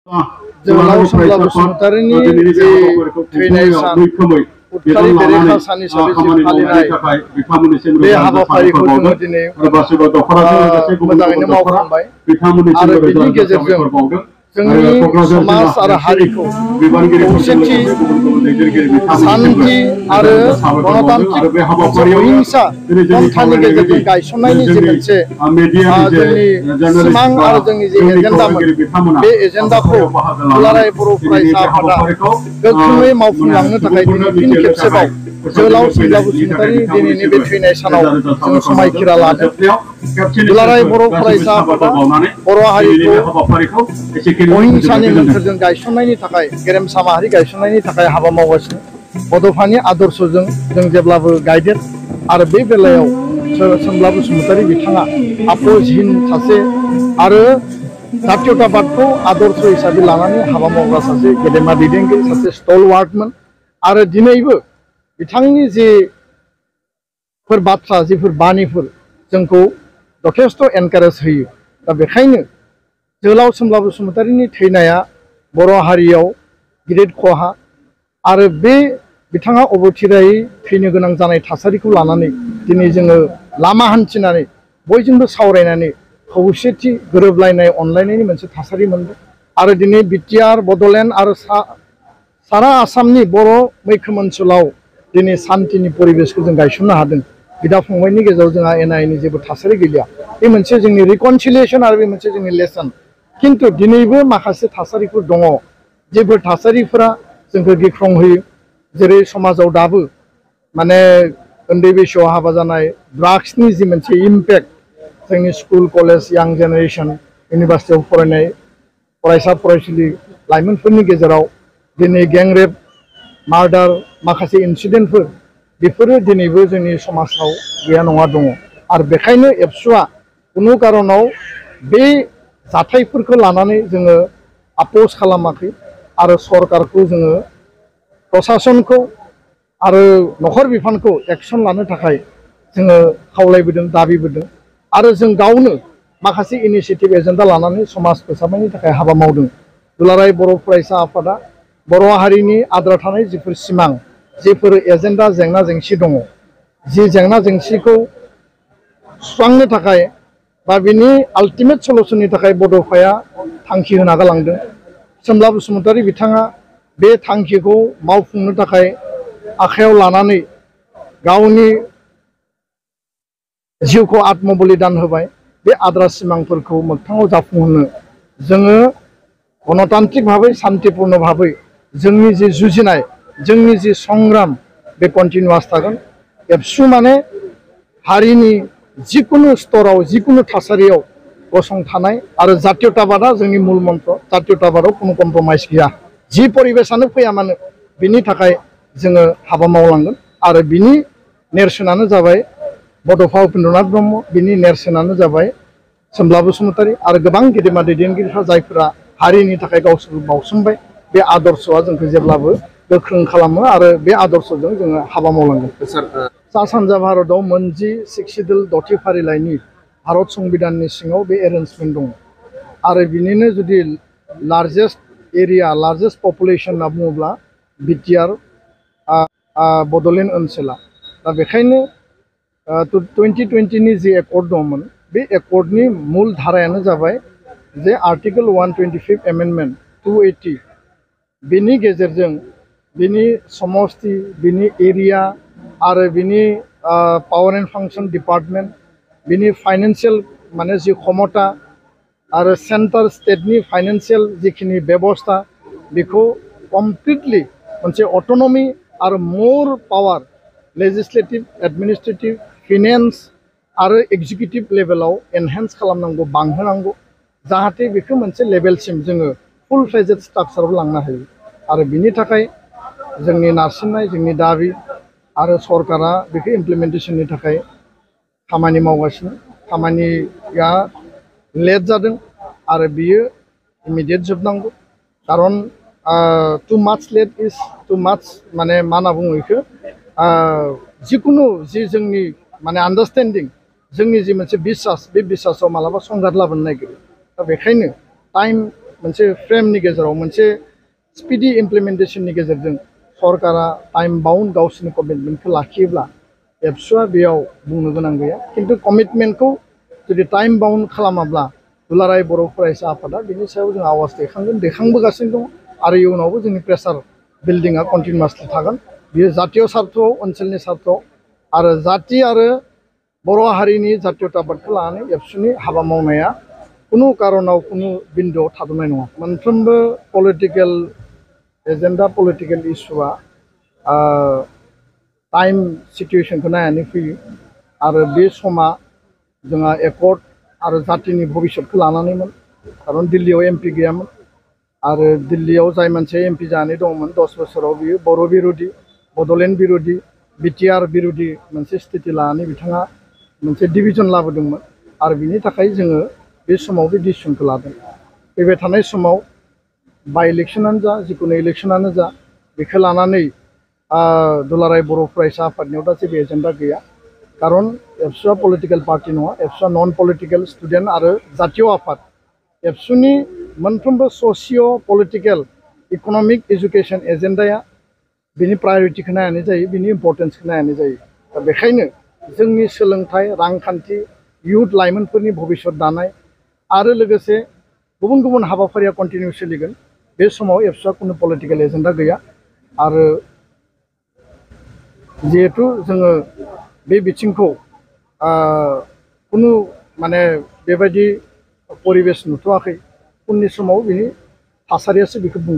जोहोलाव सोमब्ला बसुमतारीनि जे थैनाय सान उदखारि बेरेखा सान हिसाबै जे फालिनाय बे हाबाफारिखौ जोङो दिनै मोजाङैनो मावफुंबाय आरो बेनि गेजेरजों जोंनि समाज आरो हारिखौ खौसेथि शान्ति आरो गणतान्त्रिक अहिंसा पन्थानि गेजेरजों गायसननायनि जे मोनसे जोंनि सिमां आरो जोंनि जे एजेन्डामोन बे एजेन्डाखौ दुलाराय बर' फरायसा आफादा गोख्रोङै मावफुंलांनो थाखाय दिनै फिन खेबसेबाव जोहोलाव सोमब्ला बसुमतारीनि दिनैनि बे थैनाय सानाव जों समायखिरा लादों। दुलाराय बर' फरायसा आफादा बर' हारिखौ अहिंसानि मोन्थोरजों गायसननायनि थाखाय गेरेमसा माहारि गायसननायनि थाखाय हाबा मावगासिनो बड'फानि आदर्शजों जों जेब्लाबो गाइडेड आरो बे बेलायाव सोमब्ला बसुमतारी बिथाङा आपोसहीन सासे आरो जातीयताबादखौ आदर्श हिसाबै लानानै हाबा मावग्रा सासे गेदेमा दैदेनगिरि सासे स्टलवार्टमोन आरो दिनैबो बिथांनि जिफोर बाथ्रा जिफोर बाणीफोर जोंखौ जथेस्थ' एनकारेज होयो। दा बेखायनो जोहोलाव सोमब्ला बसुमतारीनि थैनाया बर' हारियाव गिदिर खहा आरो बे बिथाङा अबथिरायै थैनो गोनां जानाय थासारिखौ लानानै दिनै जोङो लामा हान्थिनानै बयजोंबो सावरायनानै खौसेथि गोरोबलायनाय अनलायनायनि मोनसे थासारि मोनदों आरो दिनै बिटिआर बड'लेण्ड आरो सारा आसामनि बर' मैखोम ओनसोलाव दिनै शान्तिनि परिबेसखौ जों गायसननो हादों। बिदा फंबायनि गेजेराव जोंहा एना एनि जेबो थासारि गैलिया। बे मोनसे जोंनि रिकनसिलिएसन आरो बे मोनसे जोंनि लेसन। किन्तु दिनैबो माखासे थासारिफोर दङ जेफोर थासारिफोरा जोंखौ गिख्रंहोयो। जेरै समाजाव दाबो माने उन्दै बैसोआव हाबा जानाय ड्राग्सनि जि मोनसे इम्पेक्ट जोंनि स्कुल कलेज यां जेनेरेसन इउनिभार्सिटियाव फरायनाय फरायसा फरायसुलि लाइमोनफोरनि गेजेराव दिनै गेंरेप मार्डार माखासे इन्सिडेन्टफोर बेफोरो दिनैबो जोंनि समाजाव गैया नङा दङ आरो बेखायनो एबसुआ कुनु कारनाव बे जाथायफोरखौ लानानै जोङो आपोज खालामाखै आरो सरकारखौ जोङो प्रसासनखौ आरो नखर बिफानखौ एक्सन लानो थाखाय जोङो खावलायबोदों दाबिबोदों आरो जों गावनो माखासे इनिशिएटिभ एजेन्डा लानानै समाज फोसाबनायनि थाखाय हाबा मावदों। दुलाराय बर' फरायसा आफादा बर' हारिनि आद्रा थानाय जिफोर सिमां जिफोर एजेन्डा जेंना जेंसि दङ जि जेंना जेंसिखौ सुस्रांनो थाखाय बा बिनि आल्टिमेट सलुसननि थाखाय बड'फाया थांखि होना गालांदों। सोमब्ला बसुमतारी बिथाङा बे थांखिखौ मावफुंनो थाखाय आखायाव लानानै गावनि जिउखौ आत्मबलिदान होबाय। बे आद्रा सिमांफोरखौ मोगथाङाव जाफुंहोनो जोङो गणतान्त्रिक भाबै शान्तिपूर्ण भाबै जोंनि जि जुजिनाय जोंनि जि संग्राम बे कन्टिनिउआस थागोन। एबसु माने हारिनि जिकुनु स्तराव जिकुनु थासारियाव गसंथानाय आरो जातीयताबादा जोंनि मूल मन्त्र। जातीयताबादाव कुनु कम्प्रमाइज गैया। जि परिबेसानो फैया मानो बिनि थाखाय जोङो हाबा मावलांगोन आरो बिनि नेरसोनानो जाबाय बड'फा उपेन्द्रनाथ ब्रह्म, बिनि नेरसोनानो जाबाय सोमब्ला बसुमतारी आरो गोबां गेदेमा दैदेनगिरिफ्रा जायफोरा हारिनि थाखाय गावसोरखौ बावसोमबाय। बे आदर्शआ जोंखौ जेब्लाबो गोख्रों खालामो आरो बे आदर्शजों जोङो हाबा मावलांगोन। सा सानजा भारतआव मोनजि सिक्सिडुल दथि फारिलाइनि भारत संबिधाननि सिङाव बे एरेन्जमेन्ट दङ आरो बिनिनो जुदि लार्जेस्ट एरिया लार्जेस्ट पपुलेसन होनना बुङोब्ला बिटिआर बड'लेण्ड ओनसोला। दा बेखायनो 2020नि जि एकर्ड दंमोन बे एकर्डनि मुल धारायानो जाबाय जे आर्टिकेल 125 एमेन्डमेन्ट 280 बिनि गेजेरजों बिनि समस्ति बिनि एरिया आरो बिनि पावार एन्ड फांसन डिपार्टमेन्ट बिनि फाइनेन्सियेल माने जि क्षमता आरो सेन्ट्रेल स्टेटनि फाइनेन्सियेल जिखिनि बेबस्था बेखौ कमप्लिटलि मोनसे अट'नमि आरो मोर पावार लेजिस्लेटिभ एडमिनिस्ट्रेटिभ फिनेन्स आरो एक्जिकिउटिभ लेभेलाव एनहेन्स खालामनांगौ बांहोनांगौ जाहाथे बेखौ मोनसे लेभेलसिम जोङो फुल फ्लेजेड स्ट्राक्चाराव लांनो हायो आरो बिनि थाखाय जोंनि नारसिननाय जोंनि दाबि आरो सरकारा बेखौ इमप्लिमेन्टेसननि थाखाय खामानि मावगासिनो। खामानिया लेट जादों आरो बियो इमिडियेट जोबनांगौ खारन टु माच लेट इज टु माच माने मा होनना बुङो बेखौ जिकुनु जि जोंनि माने आन्डारस्टेन्डिं जोंनि जि मोनसे बिसास बे बिसासाव मालाबा संघात लाबोनो नागिरो। दा बेखायनो टाइम मोनसे फ्रेमनि गेजेराव मोनसे स्पिडि इमप्लिमेन्टेसननि गेजेरजों सरकारा टाइम बाउन्ड गावसोरनि कमिटमेन्टखौ लाखियोब्ला एबसुआ बेयाव बुंनो गोनां गैया खिन्थु कमिटमेन्टखौ जुदि टाइम बाउन्ड खालामाब्ला दुलाराय बर' फरायसा आफादा बिनि सायाव जों आवाज दैखांबोगासिनो दं आरो इयुनावबो जोंनि प्रेसार बिल्डिंआ कन्टिनिउआसलि थागोन बेयो जातीय स्वार्थआव ओनसोलनि स्वार्थआव आरो जाति आरो बर' हारिनि जातीयताबादखौ लानानै एबसुनि हाबा मावनाया कुनु कारनाव कुनु बिन्दुआव थाद'नाय नङा मोनफ्रोमबो पलिटिकेल एजेन्डा पलिटिकेल इस्युआ टाइम सिटुएशनखौ नायनानै फैयो आरो बे समा जोंहा एकर्ड आरो जातिनि भबिष्यतखौ लानानैमोन खारन दिल्लीयाव एमपि गैयामोन आरो दिल्लीयाव जाय मानसिया एमपि जानानै दंमोन 10 बोसोराव बियो बर' बिरोधी बड'लेण्ड बिरोधी बिटिआर बिरोधी मोनसे स्थिति लानानै बिथाङा मोनसे डिभिजन लाबोदोंमोन आरो बिनि थाखाय जोङो बे समाव बे डिसिसनखौ लादों फैबाय थानाय समाव बाय इलेक्शनानो जा जिखुनु इलेक्शनानो जा बेखौ लानानै दुलाराय बर' फरायसा आफादनियाव दा जेबो एजेन्डा गैया खारन एबसुआ पलिटिकेल पार्टि नङा एबसुआ नन पलिटिकेल स्टुडेन्ट आरो जातीय आफाद एबसुनि मोनफ्रोमबो ससिय' पलिटिकेल इक'नमिक एजुकेशन एजेन्डाया बिनि प्रायरिटिखौ नायनानै जायो बिनि इम्पर्टेन्सखौ नायनानै जायो दा बेखायनो जोंनि सोलोंथाइ रांखान्थि इयुथ लाइमोनफोरनि भबिष्यत दानाय आरो लोगोसे गुबुन गुबुन हाबाफारिया कन्टिनिउ सोलिगोन बे समाव एबसुआ कुनु पलिटिकेल एजेन्डा गैया आरो जिहेतु जोङो बे बिथिंखौ कुनु माने बेबायदि परिबेस नुथ'वाखै उननि समाव बिनि थासारियासो बेखौ बुङो